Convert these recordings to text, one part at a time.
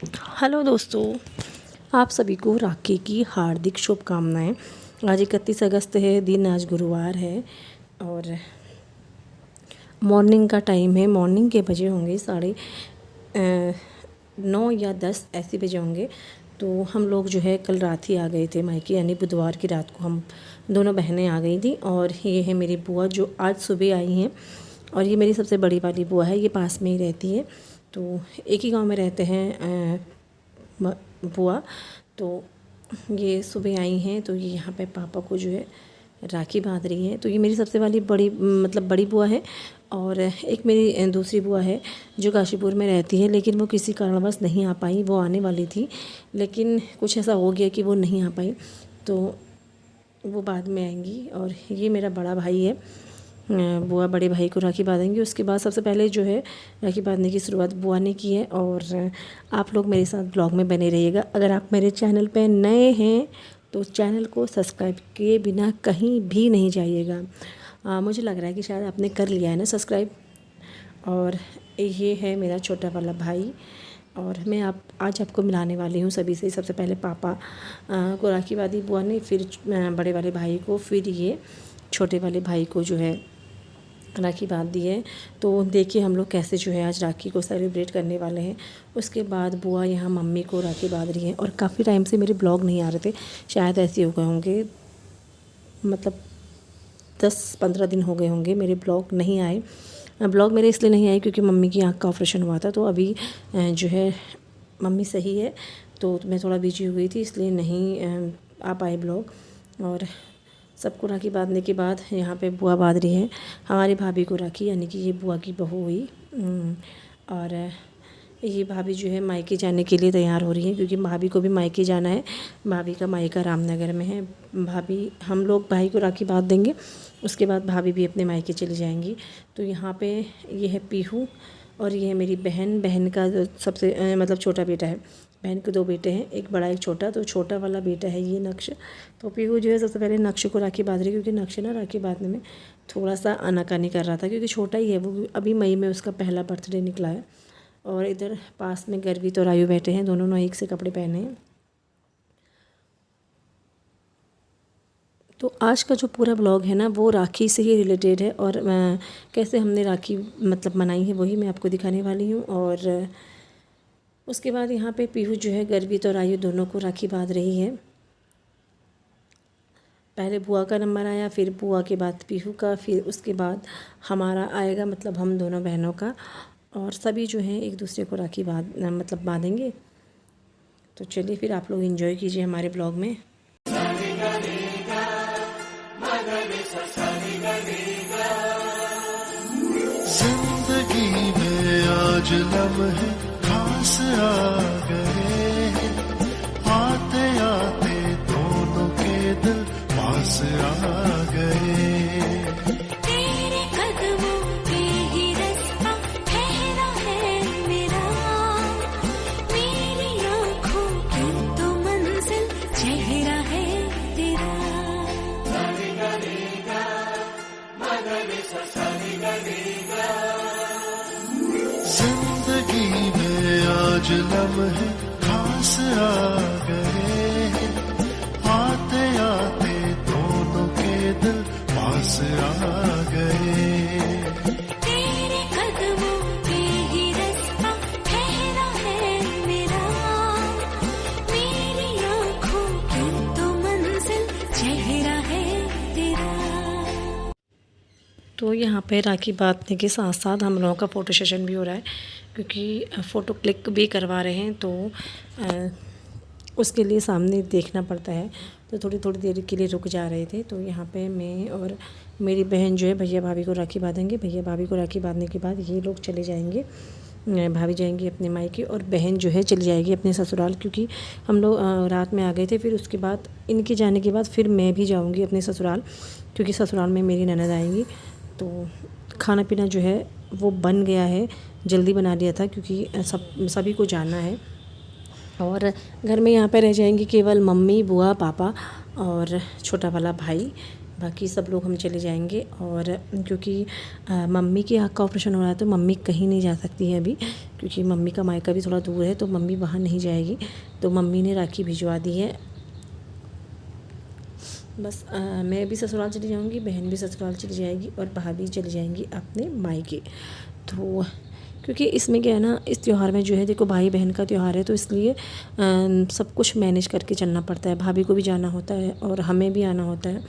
Hello दोस्तों, आप सभी को राखी की हार्दिक शुभकामनाएं। आज 31 अगस्त है, दिन आज गुरुवार है और मॉर्निंग का टाइम है। मॉर्निंग के बजे होंगे 9 या 10 ऐसे बजे होंगे। तो हम लोग जो है कल रात ही आ गए थे मायके, यानी बुधवार की रात को हम दोनों बहनें आ गई थी। और ये है मेरी बुआ जो आज सुबह आई हैं, और ये मेरी सबसे बड़ी वाली बुआ है, ये पास में ही रहती है। तो एक ही गांव में रहते हैं बुआ। तो ये सुबह आई हैं, तो ये यहाँ पे पापा को जो है राखी बांध रही है। तो ये मेरी सबसे वाली बड़ी बुआ है। और एक मेरी दूसरी बुआ है जो काशीपुर में रहती है, लेकिन वो किसी कारणवश नहीं आ पाई। वो आने वाली थी लेकिन कुछ ऐसा हो गया कि वो नहीं आ पाई, तो वो बाद में आएंगी। और ये मेरा बड़ा भाई है, बुआ बड़े भाई को राखी बांधेंगी। उसके बाद सबसे पहले जो है राखी बांधने की शुरुआत बुआ ने की है। और आप लोग मेरे साथ ब्लॉग में बने रहिएगा। अगर आप मेरे चैनल पे नए हैं तो चैनल को सब्सक्राइब किए बिना कहीं भी नहीं जाइएगा। मुझे लग रहा है कि शायद आपने कर लिया है ना सब्सक्राइब। और ये है मेरा छोटा वाला भाई, और मैं आज आपको मिलाने वाली हूँ सभी से। सबसे पहले पापा को राखी बांधी बुआ ने, फिर बड़े वाले भाई को, फिर ये छोटे वाले भाई को जो है राखी बांध दी है। तो देखिए हम लोग कैसे जो है आज राखी को सेलिब्रेट करने वाले हैं। उसके बाद बुआ यहाँ मम्मी को राखी बांध रही है। और काफ़ी टाइम से मेरे ब्लॉग नहीं आ रहे थे, शायद ऐसे हो गए होंगे, मतलब 10-15 दिन हो गए होंगे मेरे ब्लॉग नहीं आए। ब्लॉग मेरे इसलिए नहीं आए क्योंकि मम्मी की आँख का ऑपरेशन हुआ था। तो अभी जो है मम्मी सही है, तो मैं थोड़ा बिजी हो गई थी, इसलिए नहीं आ पाए ब्लॉग। और सबको राखी बांधने के बाद यहाँ पे बुआ बांध रही है हमारी भाभी को राखी, यानी कि ये बुआ की बहू हुई। और ये भाभी जो है मायके जाने के लिए तैयार हो रही है, क्योंकि भाभी को भी मायके जाना है। भाभी का मायका रामनगर में है। भाभी, हम लोग भाई को राखी बांध देंगे, उसके बाद भाभी भी अपने मायके चली जाएंगी। तो यहाँ पे ये है पीहू, और ये है मेरी बहन का जो सबसे मतलब छोटा बेटा है। बहन के 2 बेटे हैं, एक बड़ा एक छोटा। तो छोटा वाला बेटा है ये नक्श। तो पीहू जो है सबसे पहले नक्श को राखी बांध रही है, क्योंकि नक्श ना राखी बांधने में थोड़ा सा आनाकानी कर रहा था, क्योंकि छोटा ही है वो। अभी मई में उसका पहला बर्थडे निकला है। और इधर पास में गर्वित और आयु बैठे हैं, दोनों ने एक से कपड़े पहने हैं। तो आज का जो पूरा ब्लॉग है ना, वो राखी से ही रिलेटेड है। और कैसे हमने राखी मतलब मनाई है वही मैं आपको दिखाने वाली हूँ। और उसके बाद यहाँ पे पीहू जो है गर्वित और आयु दोनों को राखी बांध रही है। पहले बुआ का नंबर आया, फिर बुआ के बाद पीहू का, फिर उसके बाद हमारा आएगा, मतलब हम दोनों बहनों का। और सभी जो हैं एक दूसरे को राखी बांधेंगे। तो चलिए फिर आप लोग एंजॉय कीजिए हमारे ब्लॉग में। जिंदगी में आज लम्हे खास आ गए, आते आते दोनों के दिल पास आ गए। तेरे कदमों पे ही रास्ता ठहरा है मेरा, मेरी आँखों की तो मंजिल चेहरा है तेरा। जिंदगी में आज लम्हे खास आ गए, आते आते दोनों के दिल पास आ गए। तेरे कदमों पे ही रास्ता ठहरा है मेरा, मेरी आँखों की तो मंजिल चेहरा है तेरा। तो यहाँ पे राखी बांधने के साथ साथ हम लोगों का फ़ोटो सेशन भी हो रहा है, क्योंकि फ़ोटो क्लिक भी करवा रहे हैं। तो उसके लिए सामने देखना पड़ता है, तो थोड़ी थोड़ी देर के लिए रुक जा रहे थे। तो यहाँ पे मैं और मेरी बहन जो है भैया भाभी को राखी बांधेंगे। भैया भाभी को राखी बांधने के बाद ये लोग चले जाएंगे, भाभी जाएंगी अपने मायके और बहन जो है चली जाएगी अपने ससुराल, क्योंकि हम लोग रात में आ गए थे। फिर उसके बाद इनके जाने के बाद फिर मैं भी जाऊँगी अपने ससुराल, क्योंकि ससुराल में मेरी ननद आएंगी। तो खाना पीना जो है वो बन गया है, जल्दी बना लिया था क्योंकि सभी को जाना है। और घर में यहाँ पे रह जाएंगी केवल मम्मी, बुआ, पापा और छोटा वाला भाई। बाकी सब लोग हम चले जाएंगे। और क्योंकि मम्मी की आँख का ऑपरेशन हो रहा है तो मम्मी कहीं नहीं जा सकती है अभी, क्योंकि मम्मी का मायका भी थोड़ा दूर है तो मम्मी वहाँ नहीं जाएगी। तो मम्मी ने राखी भिजवा दी है। बस मैं भी ससुराल चली जाऊंगी, बहन भी ससुराल चली जाएगी और भाभी चली जाएंगी अपने मायके। तो क्योंकि इसमें क्या है ना, इस त्यौहार में जो है देखो भाई बहन का त्यौहार है तो इसलिए सब कुछ मैनेज करके चलना पड़ता है। भाभी को भी जाना होता है और हमें भी आना होता है,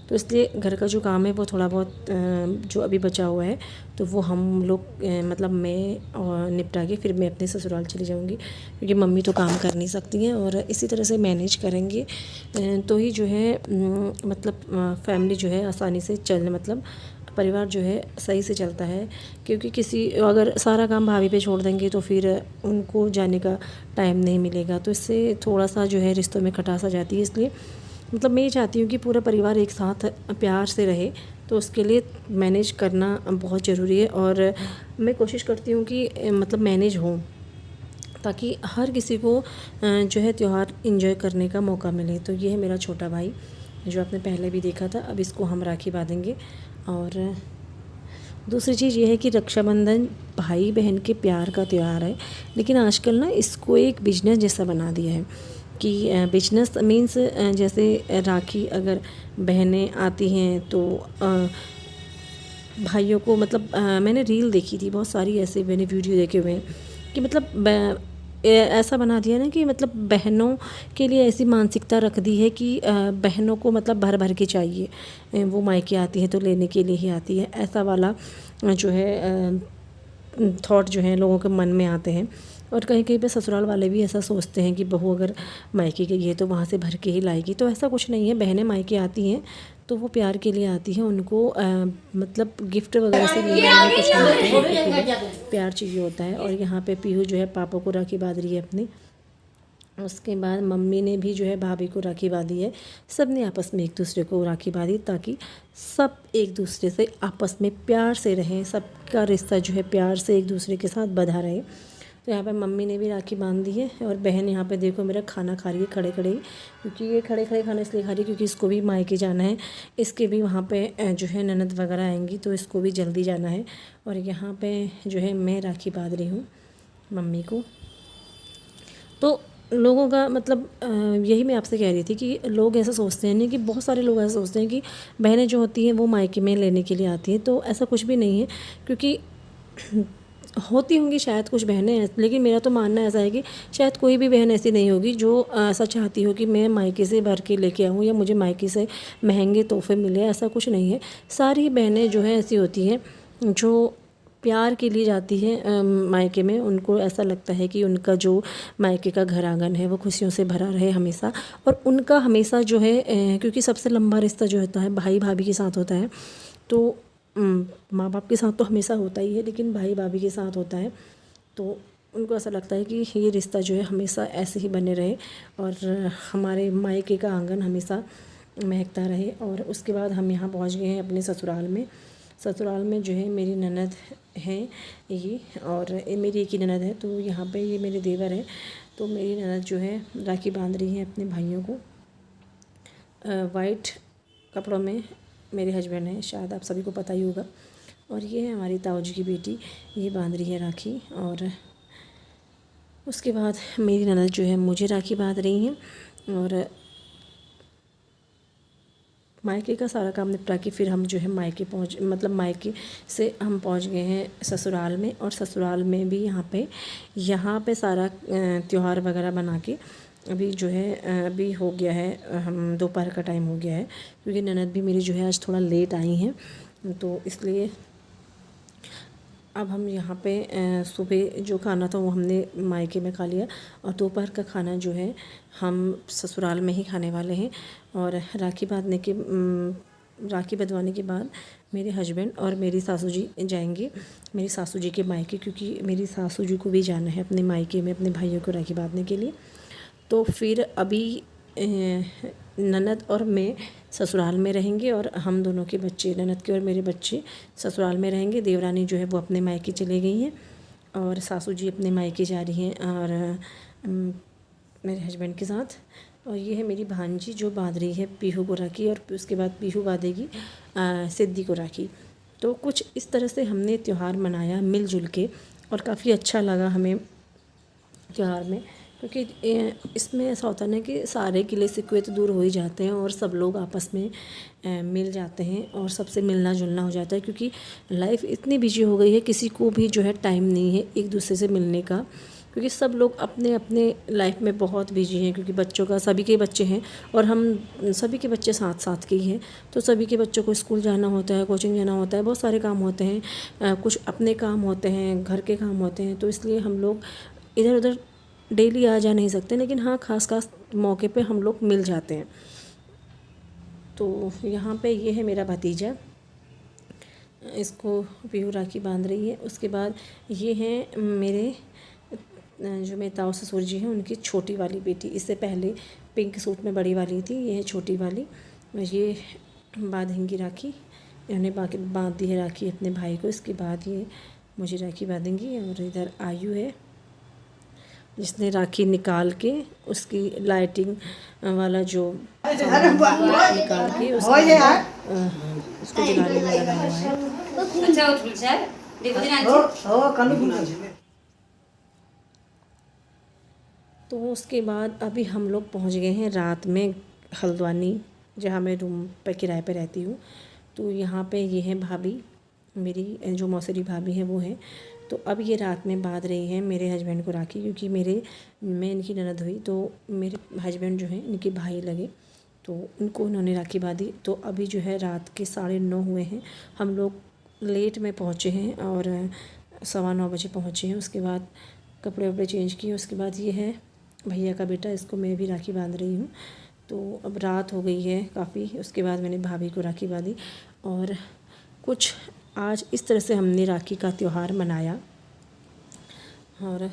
तो इसलिए घर का जो काम है वो थोड़ा बहुत जो अभी बचा हुआ है तो वो हम लोग मतलब मैं और निपटा के फिर मैं अपने ससुराल चली जाऊंगी, क्योंकि मम्मी तो काम कर नहीं सकती हैं। और इसी तरह से मैनेज करेंगे तो ही जो है मतलब फैमिली जो है आसानी से मतलब परिवार जो है सही से चलता है। क्योंकि किसी अगर सारा काम भाभी पे छोड़ देंगे तो फिर उनको जाने का टाइम नहीं मिलेगा, तो इससे थोड़ा सा जो है रिश्तों में खटास आ जाती है। इसलिए मतलब मैं ये चाहती हूँ कि पूरा परिवार एक साथ प्यार से रहे, तो उसके लिए मैनेज करना बहुत ज़रूरी है। और मैं कोशिश करती हूँ कि मतलब मैनेज हो, ताकि हर किसी को जो है त्यौहार एंजॉय करने का मौका मिले। तो ये है मेरा छोटा भाई जो आपने पहले भी देखा था, अब इसको हम राखी बांधेंगे। और दूसरी चीज़ ये है कि रक्षाबंधन भाई बहन के प्यार का त्यौहार है, लेकिन आजकल ना इसको एक बिजनेस जैसा बना दिया है कि बिजनेस मीन्स जैसे राखी अगर बहनें आती हैं तो भाइयों को मतलब मैंने रील देखी थी बहुत सारी, ऐसे मैंने वीडियो देखे हुए हैं कि मतलब ऐसा बना दिया ना कि मतलब बहनों के लिए ऐसी मानसिकता रख दी है कि बहनों को मतलब भर भर के चाहिए, वो मायके आती है तो लेने के लिए ही आती है, ऐसा वाला जो है थॉट जो है लोगों के मन में आते हैं। और कहीं कहीं पे ससुराल वाले भी ऐसा सोचते हैं कि बहू अगर मायके गई है तो वहाँ से भर के ही लाएगी, तो ऐसा कुछ नहीं है। बहनें मायके आती हैं तो वो प्यार के लिए आती हैं, उनको मतलब गिफ्ट वगैरह से लेने में कुछ नहीं होता है, प्यार चाहिए होता है। और यहाँ पे पीहू जो है पापा को राखी बांध रही है अपने, उसके बाद मम्मी ने भी जो है भाभी को राखी बांधी है। सब ने आपस में एक दूसरे को राखी बांधी ताकि सब एक दूसरे से आपस में प्यार से रहें, सबका रिश्ता जो है प्यार से एक दूसरे के साथ बंधा रहे। तो यहाँ पे मम्मी ने भी राखी बांध दी है। और बहन यहाँ पे देखो मेरा खाना खा रही है खड़े खड़े ही, क्योंकि ये खड़े खड़े खाना इसलिए खा रही है क्योंकि इसको भी मायके जाना है, इसके भी वहाँ पे जो है ननद वगैरह आएंगी तो इसको भी जल्दी जाना है। और यहाँ पे जो है मैं राखी बांध रही हूँ मम्मी को। तो लोगों का मतलब यही मैं आपसे कह रही थी कि लोग ऐसा सोचते हैं नहीं, कि बहुत सारे लोग ऐसा सोचते हैं कि बहनें जो होती हैं वो मायके में लेने के लिए आती हैं, तो ऐसा कुछ भी नहीं है। क्योंकि होती होंगी शायद कुछ बहनें, लेकिन मेरा तो मानना ऐसा है कि शायद कोई भी बहन ऐसी नहीं होगी जो ऐसा चाहती हो कि मैं मायके से भर के लेके आऊँ या मुझे मायके से महंगे तोहफे मिले, ऐसा कुछ नहीं है। सारी बहनें जो है ऐसी होती हैं जो प्यार के लिए जाती है मायके में, उनको ऐसा लगता है कि उनका जो मायके का घर आंगन है वो खुशियों से भरा रहे हमेशा। और उनका हमेशा जो है क्योंकि सबसे लंबा रिश्ता जो होता है भाई भाभी के साथ होता है, तो माँ बाप के साथ तो हमेशा होता ही है, लेकिन भाई भाभी के साथ होता है, तो उनको ऐसा लगता है कि ये रिश्ता जो है हमेशा ऐसे ही बने रहे और हमारे मायके का आंगन हमेशा महकता रहे। और उसके बाद हम यहाँ पहुँच गए हैं अपने ससुराल में। ससुराल में जो है मेरी ननद हैं ये, और मेरी एक ही ननद है, तो यहाँ पे ये मेरे देवर हैं। तो मेरी ननद जो है राखी बांध रही है अपने भाइयों को। वाइट कपड़ों में मेरे हस्बैंड हैं, शायद आप सभी को पता ही होगा। और ये है हमारी ताऊ जी की बेटी, ये बांध रही है राखी। और उसके बाद मेरी ननद जो है मुझे राखी बांध रही हैं। और मायके का सारा काम निपटा के फिर हम जो है मायके मायके से हम पहुंच गए हैं ससुराल में। और ससुराल में भी यहाँ पे सारा त्यौहार वगैरह बना के अभी जो है अभी हो गया है, हम दोपहर का टाइम हो गया है, क्योंकि ननद भी मेरी जो है आज थोड़ा लेट आई हैं, तो इसलिए अब हम यहाँ पे सुबह जो खाना था वो हमने मायके में खा लिया और दोपहर का खाना जो है हम ससुराल में ही खाने वाले हैं। और राखी बंधवाने के बाद मेरे हस्बैंड और मेरी सासू जी जाएंगे मेरी सासू जी के मायके, क्योंकि मेरी सासू जी को भी जाना है अपने मायके में अपने भाइयों को राखी बांधने के लिए। तो फिर अभी ननद और मैं ससुराल में रहेंगे और हम दोनों के बच्चे, ननद के और मेरे बच्चे ससुराल में रहेंगे। देवरानी जो है वो अपने मायके चले गई हैं और सासू जी अपने मायके जा रही हैं और मेरे हस्बैंड के साथ। और ये है मेरी भांजी जो बांध रही है पीहू को राखी, और उसके बाद पीहू बांधेगी सिद्धि को राखी। तो कुछ इस तरह से हमने त्यौहार मनाया मिलजुल के, और काफ़ी अच्छा लगा हमें त्यौहार में, क्योंकि इसमें ऐसा होता है ना कि सारे गिले शिकवे तो दूर हो ही जाते हैं और सब लोग आपस में मिल जाते हैं और सबसे मिलना जुलना हो जाता है, क्योंकि लाइफ इतनी बिजी हो गई है, किसी को भी जो है टाइम नहीं है एक दूसरे से मिलने का, क्योंकि सब लोग अपने अपने लाइफ में बहुत बिजी हैं, क्योंकि बच्चों का सभी के बच्चे हैं और हम सभी के बच्चे साथ साथ के ही हैं, तो सभी के बच्चों को स्कूल जाना होता है, कोचिंग जाना होता है, बहुत सारे काम होते हैं, कुछ अपने काम होते हैं, घर के काम होते हैं, तो इसलिए हम लोग इधर उधर डेली आ जा नहीं सकते, लेकिन हाँ खास मौके पे हम लोग मिल जाते हैं। तो यहाँ पे ये है मेरा भतीजा, इसको पीहू राखी बांध रही है। उसके बाद ये हैं मेरे जो मेरे ताऊ ससुर जी हैं, उनकी छोटी वाली बेटी, इससे पहले पिंक सूट में बड़ी वाली थी, ये है छोटी वाली। ये बांधेंगी राखी, इन्होंने बांध दी है राखी अपने भाई को, इसके बाद ये मुझे राखी बांधेंगी। और इधर आयु है जिसने राखी निकाल के उसकी लाइटिंग वाला जो निकाल के उसको जलाने में लगा हुआ है। तो उसके बाद अभी हम लोग पहुंच गए हैं रात में हल्द्वानी, जहाँ मैं रूम पर किराए पे रहती हूँ। तो यहाँ पे ये है भाभी मेरी, जो मौसेरी भाभी है वो है। तो अब ये रात में बांध रही हैं मेरे हस्बैंड को राखी, क्योंकि मैं इनकी ननद हुई, तो मेरे हस्बैंड जो हैं इनके भाई लगे, तो उनको उन्होंने राखी बांधी। तो अभी जो है रात के 9:30 हुए हैं, हम लोग लेट में पहुँचे हैं और 9:15 बजे पहुँचे हैं। उसके बाद कपड़े वपड़े चेंज किए, उसके बाद ये है भैया का बेटा, इसको मैं भी राखी बांध रही हूँ। तो अब रात हो गई है काफ़ी, उसके बाद मैंने भाभी को राखी बांधी। और कुछ आज इस तरह से हमने राखी का त्यौहार मनाया, और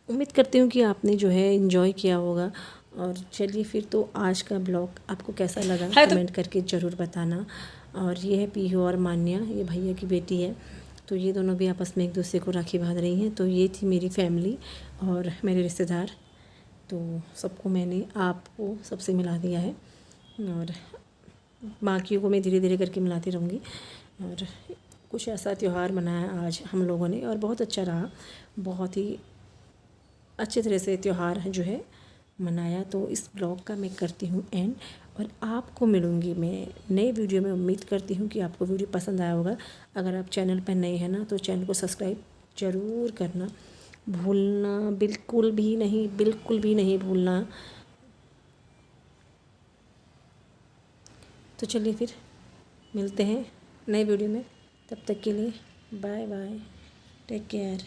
उम्मीद करती हूँ कि आपने जो है एंजॉय किया होगा। और चलिए फिर, तो आज का ब्लॉग आपको कैसा लगा कमेंट करके ज़रूर बताना। और ये है पीहू और मान्या, ये भैया की बेटी है, तो ये दोनों भी आपस में एक दूसरे को राखी बांध रही हैं। तो ये थी मेरी फैमिली और मेरे रिश्तेदार, तो सबको मैंने आपको सबसे मिला दिया है, और बाकियों को मैं धीरे धीरे करके मिलाती रहूँगी। और कुछ ऐसा त्यौहार मनाया आज हम लोगों ने, और बहुत अच्छा रहा, बहुत ही अच्छे तरह से त्यौहार जो है मनाया। तो इस ब्लॉग का मैं करती हूँ एंड, और आपको मिलूँगी मैं नए वीडियो में। उम्मीद करती हूँ कि आपको वीडियो पसंद आया होगा। अगर आप चैनल पर नए हैं ना, तो चैनल को सब्सक्राइब ज़रूर करना भूलना, बिल्कुल भी नहीं भूलना। तो चलिए फिर मिलते हैं नए वीडियो में, तब तक के लिए बाय बाय, टेक केयर।